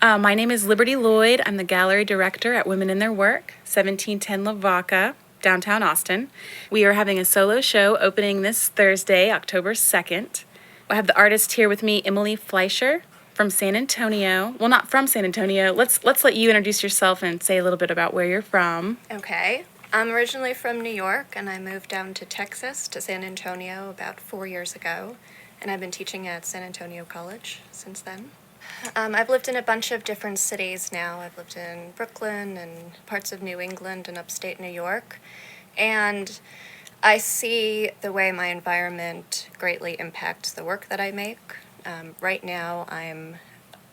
My name is Liberty Lloyd. I'm the gallery director at Women in Their Work, 1710 Lavaca, downtown Austin. We are having a solo show opening this Thursday, October 2nd. I have the artist here with me, Emily Fleisher from San Antonio. Well, not from San Antonio. Let's let you introduce yourself and say a little bit about where you're from. Okay. I'm originally from New York, and I moved down to Texas, to San Antonio, about 4 years ago. And I've been teaching at San Antonio College since then. I've lived in a bunch of different cities now. I've lived in Brooklyn and parts of New England and upstate New York. And I see the way my environment greatly impacts the work that I make. Right now, I'm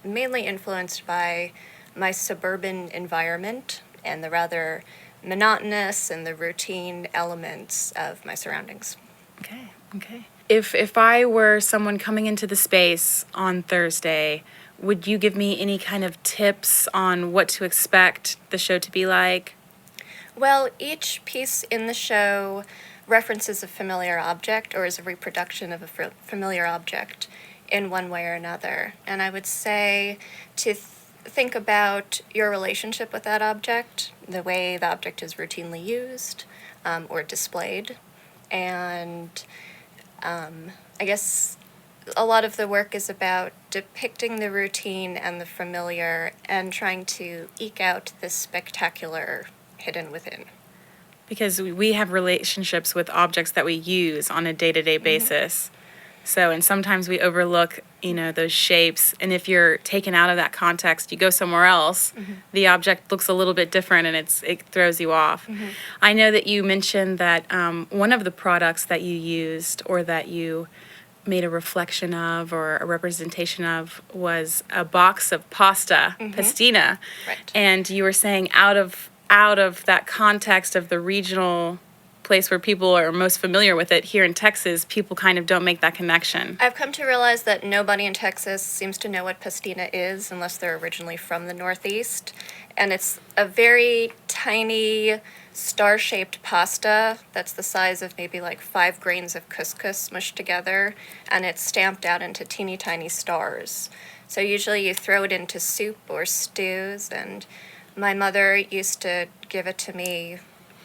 mainly influenced by my suburban environment and the rather monotonous and the routine elements of my surroundings. Okay. If I were someone coming into the space on Thursday, would you give me any kind of tips on what to expect the show to be like? Well, each piece in the show references a familiar object or is a reproduction of a familiar object in one way or another. And I would say to think about your relationship with that object, the way the object is routinely used or displayed. And I guess a lot of the work is about depicting the routine and the familiar and trying to eke out the spectacular hidden within. Because we have relationships with objects that we use on a day-to-day basis. So, and sometimes we overlook, those shapes. And if you're taken out of that context, you go somewhere else, the object looks a little bit different and it throws you off. I know that you mentioned that one of the products that you used or that you made a reflection of or a representation of was a box of pasta, pastina. Right. And you were saying out of that context of the regional place where people are most familiar with it, here in Texas, people kind of don't make that connection. I've come to realize that nobody in Texas seems to know what pastina is unless they're originally from the Northeast. And it's a very tiny star-shaped pasta that's the size of maybe like 5 grains of couscous mushed together, and it's stamped out into teeny tiny stars. So usually you throw it into soup or stews, and my mother used to give it to me,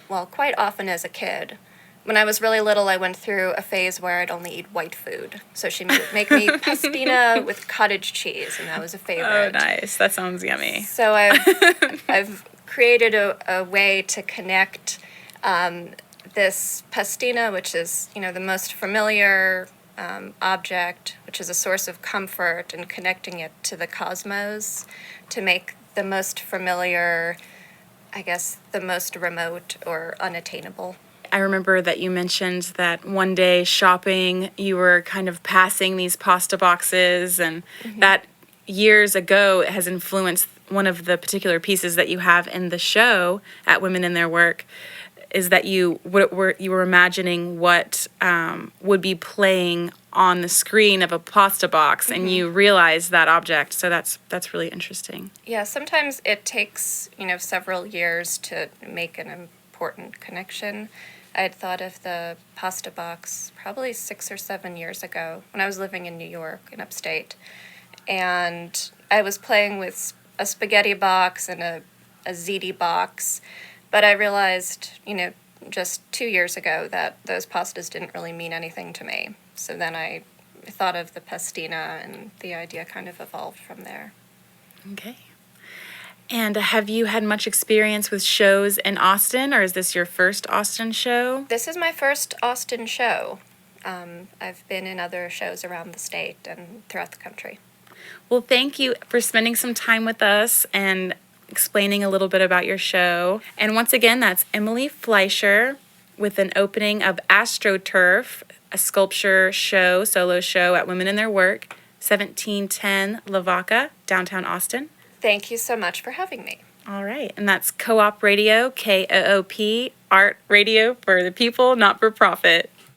well, quite often as a kid. When I was really little, I went through a phase where I'd only eat white food. So she would make me pastina with cottage cheese, and that was a favorite. Oh, nice. That sounds yummy. So I've created a way to connect this pastina, which is, the most familiar object, which is a source of comfort, and connecting it to the cosmos to make the most familiar, I guess, the most remote or unattainable. I remember that you mentioned that one day shopping, you were kind of passing these pasta boxes, and that years ago has influenced one of the particular pieces that you have in the show at Women in Their Work, is that you were imagining what would be playing on the screen of a pasta box, and you realized that object. So that's really interesting. Yeah, sometimes it takes, several years to make an important connection. I had thought of the pasta box probably 6 or 7 years ago when I was living in New York in upstate. And I was playing with a spaghetti box and a ziti box, but I realized, just 2 years ago that those pastas didn't really mean anything to me. So then I thought of the pastina, and the idea kind of evolved from there. Okay. And have you had much experience with shows in Austin, or is this your first Austin show? This is my first Austin show. I've been in other shows around the state and throughout the country. Well, thank you for spending some time with us and explaining a little bit about your show. And once again, that's Emily Fleisher with an opening of AstroTurf, a sculpture show, solo show at Women in Their Work, 1710 Lavaca, downtown Austin. Thank you so much for having me. All right. And that's KOOP Radio, KOOP, art radio for the people, not for profit.